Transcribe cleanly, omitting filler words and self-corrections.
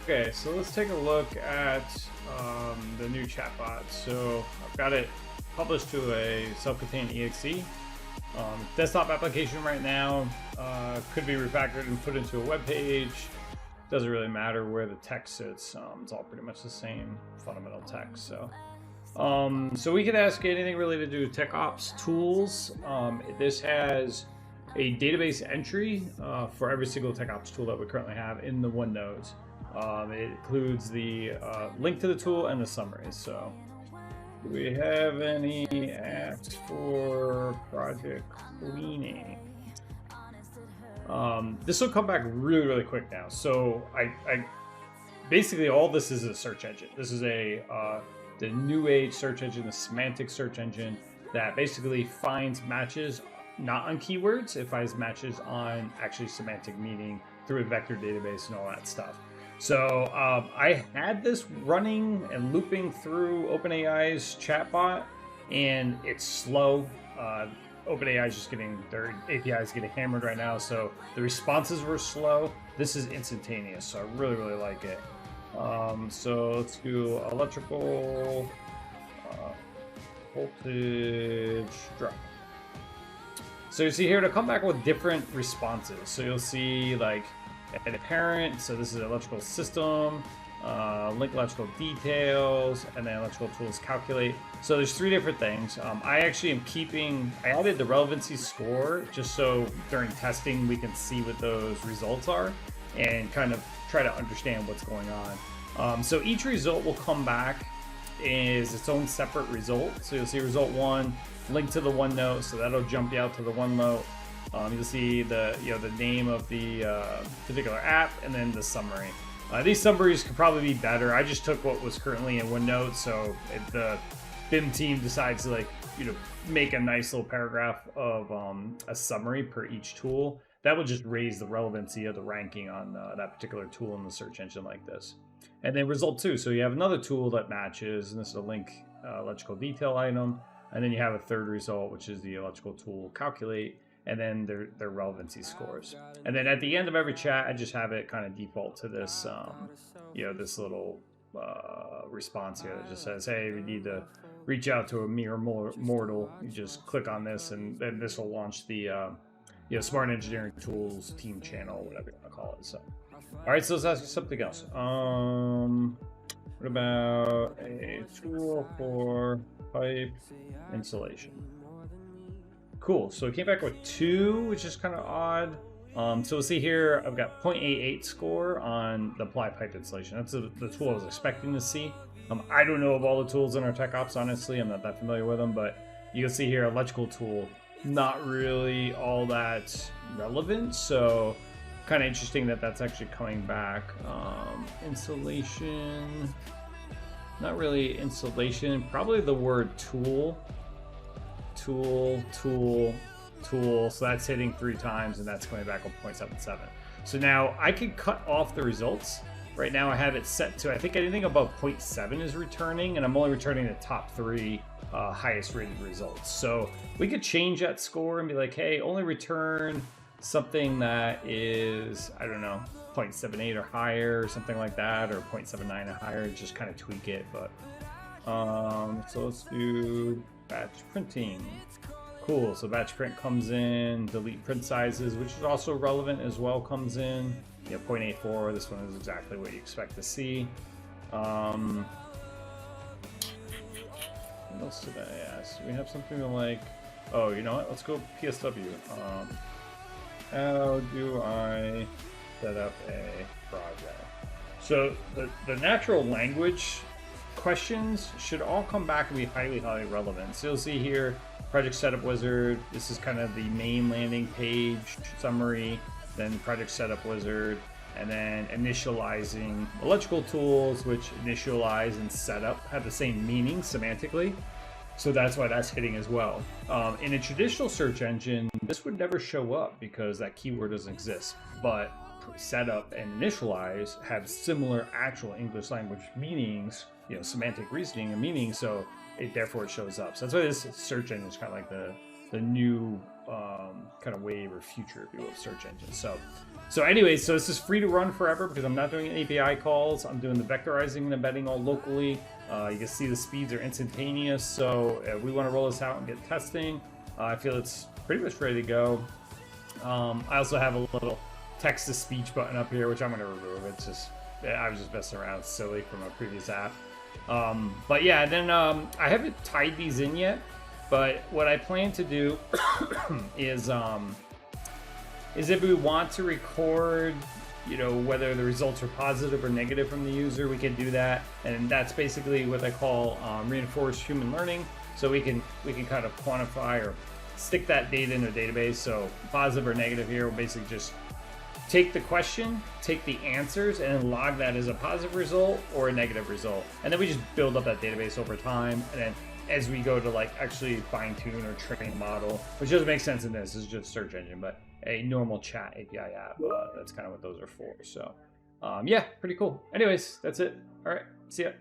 Okay, so let's take a look at the new chatbot. So I've got it published to a self-contained exe. Desktop application right now, could be refactored and put into a web page. Doesn't really matter where the text sits. It's all pretty much the same fundamental text. So we could ask anything related to TechOps tools. This has a database entry for every single TechOps tool that we currently have in the OneNote. It includes the link to the tool and the summary. So do we have any apps for project cleaning? This will come back really quick now. So I basically all this is a search engine. This is the new age search engine, the semantic search engine that basically finds matches not on keywords. It finds matches on actually semantic meaning through a vector database and all that stuff. So I had this running and looping through OpenAI's chatbot, and it's slow. OpenAI is just getting their APIs getting hammered right now, so the responses were slow. This is instantaneous, so I really like it. So let's do electrical voltage drop. So you see here to come back with different responses. So you'll see like edit parent. So this is electrical system, link electrical details, and then electrical tools calculate. So there's three different things. I actually am I added the relevancy score just so during testing we can see what those results are and kind of try to understand what's going on. So each result will come back is its own separate result. So you'll see result 1, link to the OneNote, so that'll jump you out to the OneNote. You'll see the name of the particular app and then the summary. These summaries could probably be better. I just took what was currently in OneNote, so if the BIM team decides to make a nice little paragraph of a summary per each tool, that will just raise the relevancy of the ranking on that particular tool in the search engine like this. And then result 2, so you have another tool that matches, and this is a link electrical detail item, and then you have a third result, which is the electrical tool calculate, and then their relevancy scores. And then at the end of every chat, I just have it kind of default to this, this little response here that just says, hey, we need to reach out to a mere mortal. You just click on this, and then this will launch the Smart Engineering Tools team channel, whatever you want to call it. So, all right, so let's ask you something else. What about a tool for pipe insulation? Cool, so it came back with 2, which is kind of odd. So we'll see here, I've got 0.88 score on the apply pipe insulation. That's the tool I was expecting to see. I don't know of all the tools in our TechOps, honestly. I'm not that familiar with them, but you can see here, electrical tool, not really all that relevant. So kind of interesting that that's actually coming back. Insulation, not really insulation, probably the word tool. Tool, so that's hitting 3 times, and that's coming back with 0.77. So now I can cut off the results. Right now I have it set to, I think anything above 0.7 is returning, and I'm only returning the top 3 highest rated results. So we could change that score and be like, hey, only return something that is, I don't know, 0.78 or higher, or something like that, or 0.79 or higher, just kind of tweak it. But so let's do batch printing. Cool, so batch print comes in, delete print sizes, which is also relevant as well, comes in. 0.84, this one is exactly what you expect to see. What else did I ask? Do we have something to like, oh, you know what, let's go PSW. How do I set up a project? So the natural language questions should all come back and be highly relevant. So you'll see here, project setup wizard, this is kind of the main landing page summary, then project setup wizard, and then initializing electrical tools, which initialize and setup have the same meaning semantically. So that's why that's hitting as well. In a traditional search engine, this would never show up because that keyword doesn't exist, but setup and initialize have similar actual English language meanings, semantic reasoning and meaning, so therefore it shows up. So that's why this search engine is kind of like the new kind of wave or future, if you will, of search engines. So anyways, so this is free to run forever because I'm not doing API calls. I'm doing the vectorizing and embedding all locally. You can see the speeds are instantaneous. So we want to roll this out and get testing. I feel it's pretty much ready to go. I also have a little text-to-speech button up here, which I'm going to remove. It's just, I was just messing around. It's silly from a previous app. But yeah, then I haven't tied these in yet. But what I plan to do is if we want to record, whether the results are positive or negative from the user, we can do that. And that's basically what I call reinforced human learning. So we can kind of quantify or stick that data in a database. So positive or negative here, we'll basically just take the question, take the answers, and then log that as a positive result or a negative result. And then we just build up that database over time. And then as we go to like actually fine tune or train the model, which doesn't make sense in this is just search engine, but a normal chat API app, that's kind of what those are for. So yeah, pretty cool. Anyways, that's it. All right, see ya.